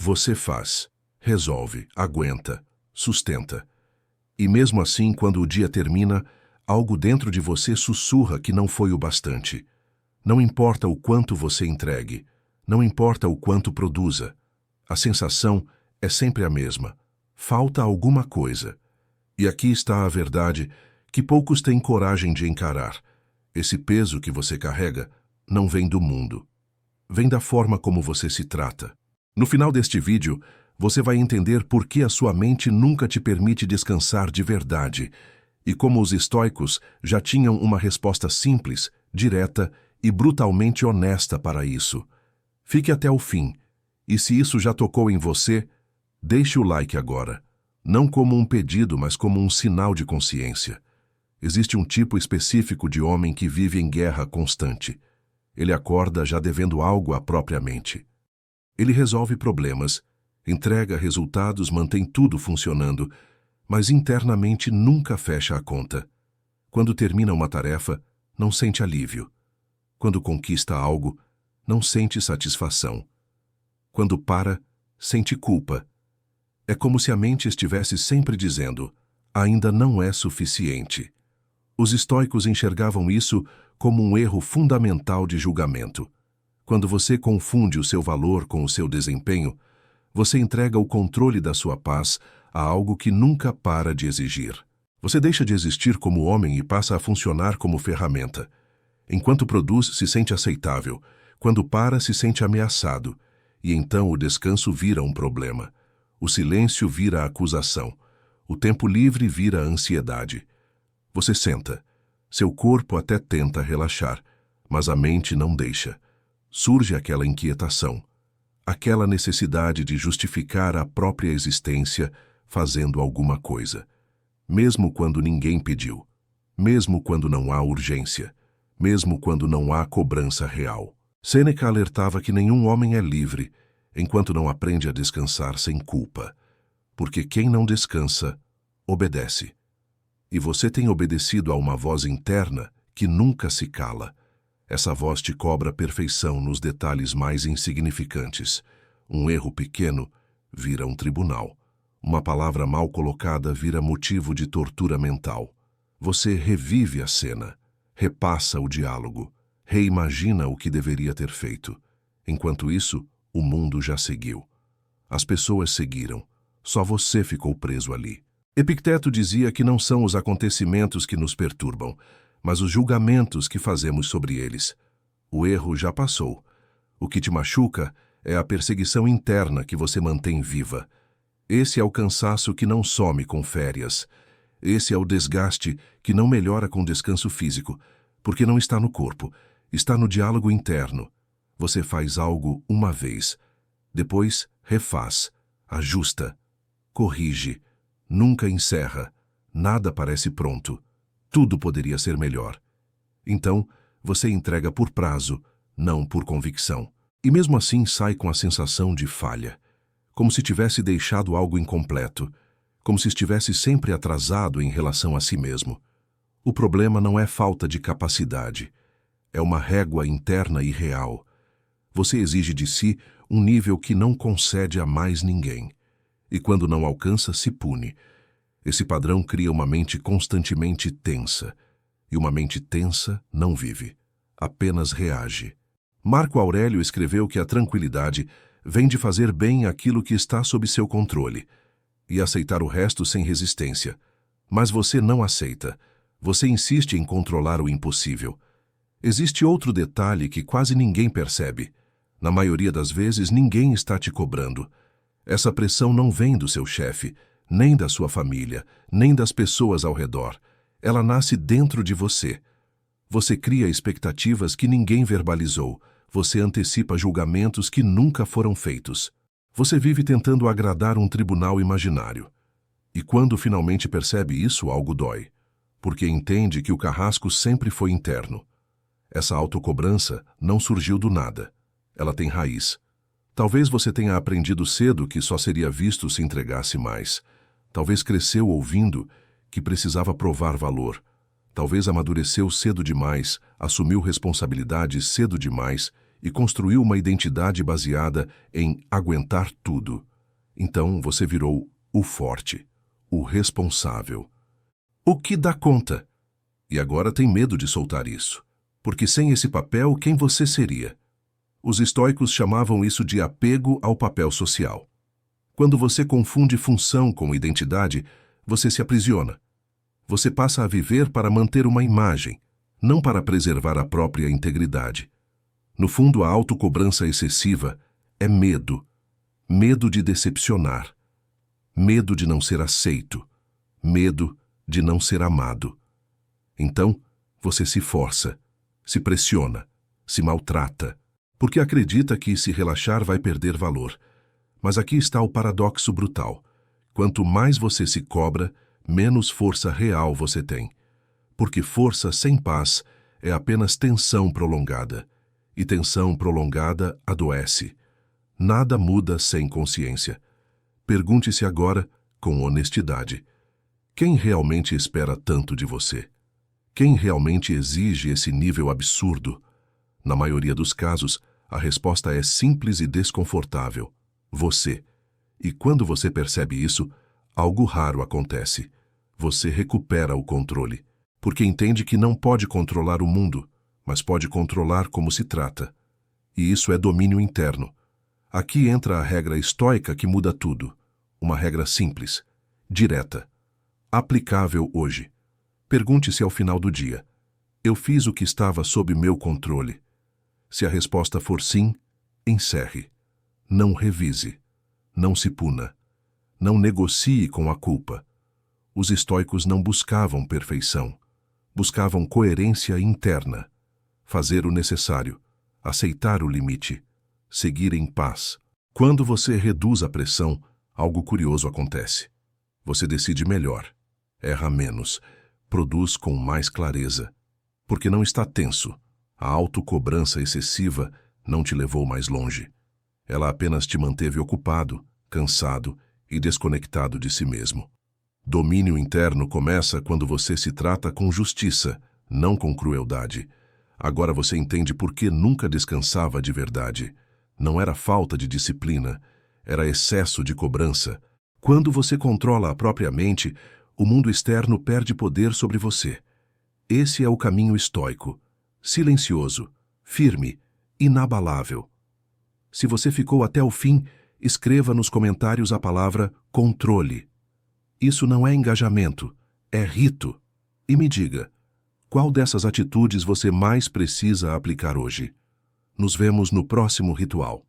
Você faz, resolve, aguenta, sustenta. E mesmo assim, quando o dia termina, algo dentro de você sussurra que não foi o bastante. Não importa o quanto você entregue, não importa o quanto produza. A sensação é sempre a mesma. Falta alguma coisa. E aqui está a verdade que poucos têm coragem de encarar. Esse peso que você carrega não vem do mundo. Vem da forma como você se trata. No final deste vídeo, você vai entender por que a sua mente nunca te permite descansar de verdade e como os estoicos já tinham uma resposta simples, direta e brutalmente honesta para isso. Fique até o fim, e se isso já tocou em você, deixe o like agora. Não como um pedido, mas como um sinal de consciência. Existe um tipo específico de homem que vive em guerra constante. Ele acorda já devendo algo à própria mente. Ele resolve problemas, entrega resultados, mantém tudo funcionando, mas internamente nunca fecha a conta. Quando termina uma tarefa, não sente alívio. Quando conquista algo, não sente satisfação. Quando para, sente culpa. É como se a mente estivesse sempre dizendo: ainda não é suficiente. Os estoicos enxergavam isso como um erro fundamental de julgamento. Quando você confunde o seu valor com o seu desempenho, você entrega o controle da sua paz a algo que nunca para de exigir. Você deixa de existir como homem e passa a funcionar como ferramenta. Enquanto produz, se sente aceitável. Quando para, se sente ameaçado. E então o descanso vira um problema. O silêncio vira acusação. O tempo livre vira ansiedade. Você senta. Seu corpo até tenta relaxar, mas a mente não deixa. Surge aquela inquietação, aquela necessidade de justificar a própria existência fazendo alguma coisa. Mesmo quando ninguém pediu, mesmo quando não há urgência, mesmo quando não há cobrança real. Sêneca alertava que nenhum homem é livre enquanto não aprende a descansar sem culpa, porque quem não descansa, obedece. E você tem obedecido a uma voz interna que nunca se cala. Essa voz te cobra perfeição nos detalhes mais insignificantes. Um erro pequeno vira um tribunal. Uma palavra mal colocada vira motivo de tortura mental. Você revive a cena, repassa o diálogo, reimagina o que deveria ter feito. Enquanto isso, o mundo já seguiu. As pessoas seguiram. Só você ficou preso ali. Epicteto dizia que não são os acontecimentos que nos perturbam, mas os julgamentos que fazemos sobre eles. O erro já passou. O que te machuca é a perseguição interna que você mantém viva. Esse é o cansaço que não some com férias. Esse é o desgaste que não melhora com descanso físico, porque não está no corpo, está no diálogo interno. Você faz algo uma vez, depois refaz, ajusta, corrige, nunca encerra, nada parece pronto. Tudo poderia ser melhor. Então, você entrega por prazo, não por convicção. E mesmo assim sai com a sensação de falha, como se tivesse deixado algo incompleto, como se estivesse sempre atrasado em relação a si mesmo. O problema não é falta de capacidade, é uma régua interna irreal. Você exige de si um nível que não concede a mais ninguém, e quando não alcança, se pune. Esse padrão cria uma mente constantemente tensa, e uma mente tensa não vive, apenas reage. Marco Aurélio escreveu que a tranquilidade vem de fazer bem aquilo que está sob seu controle, e aceitar o resto sem resistência. Mas você não aceita, você insiste em controlar o impossível. Existe outro detalhe que quase ninguém percebe. Na maioria das vezes, ninguém está te cobrando. Essa pressão não vem do seu chefe, nem da sua família, nem das pessoas ao redor. Ela nasce dentro de você. Você cria expectativas que ninguém verbalizou. Você antecipa julgamentos que nunca foram feitos. Você vive tentando agradar um tribunal imaginário. E quando finalmente percebe isso, algo dói. Porque entende que o carrasco sempre foi interno. Essa autocobrança não surgiu do nada. Ela tem raiz. Talvez você tenha aprendido cedo que só seria visto se entregasse mais. Talvez cresceu ouvindo que precisava provar valor. Talvez amadureceu cedo demais, assumiu responsabilidades cedo demais e construiu uma identidade baseada em aguentar tudo. Então você virou o forte, o responsável. O que dá conta? E agora tem medo de soltar isso, porque sem esse papel, quem você seria? Os estoicos chamavam isso de apego ao papel social. Quando você confunde função com identidade, você se aprisiona. Você passa a viver para manter uma imagem, não para preservar a própria integridade. No fundo, a autocobrança excessiva é medo. Medo de decepcionar. Medo de não ser aceito. Medo de não ser amado. Então, você se força, se pressiona, se maltrata, porque acredita que se relaxar vai perder valor. Mas aqui está o paradoxo brutal. Quanto mais você se cobra, menos força real você tem. Porque força sem paz é apenas tensão prolongada. E tensão prolongada adoece. Nada muda sem consciência. Pergunte-se agora, com honestidade, quem realmente espera tanto de você? Quem realmente exige esse nível absurdo? Na maioria dos casos, a resposta é simples e desconfortável. Você. E quando você percebe isso, algo raro acontece. Você recupera o controle, porque entende que não pode controlar o mundo, mas pode controlar como se trata. E isso é domínio interno. Aqui entra a regra estoica que muda tudo. Uma regra simples, direta, aplicável hoje. Pergunte-se ao final do dia: eu fiz o que estava sob meu controle? Se a resposta for sim, encerre. Não revise. Não se puna. Não negocie com a culpa. Os estoicos não buscavam perfeição. Buscavam coerência interna. Fazer o necessário. Aceitar o limite. Seguir em paz. Quando você reduz a pressão, algo curioso acontece. Você decide melhor. Erra menos. Produz com mais clareza. Porque não está tenso. A autocobrança excessiva não te levou mais longe. Ela apenas te manteve ocupado, cansado e desconectado de si mesmo. Domínio interno começa quando você se trata com justiça, não com crueldade. Agora você entende por que nunca descansava de verdade. Não era falta de disciplina, era excesso de cobrança. Quando você controla a própria mente, o mundo externo perde poder sobre você. Esse é o caminho estoico, silencioso, firme, inabalável. Se você ficou até o fim, escreva nos comentários a palavra controle. Isso não é engajamento, é rito. E me diga, qual dessas atitudes você mais precisa aplicar hoje? Nos vemos no próximo ritual.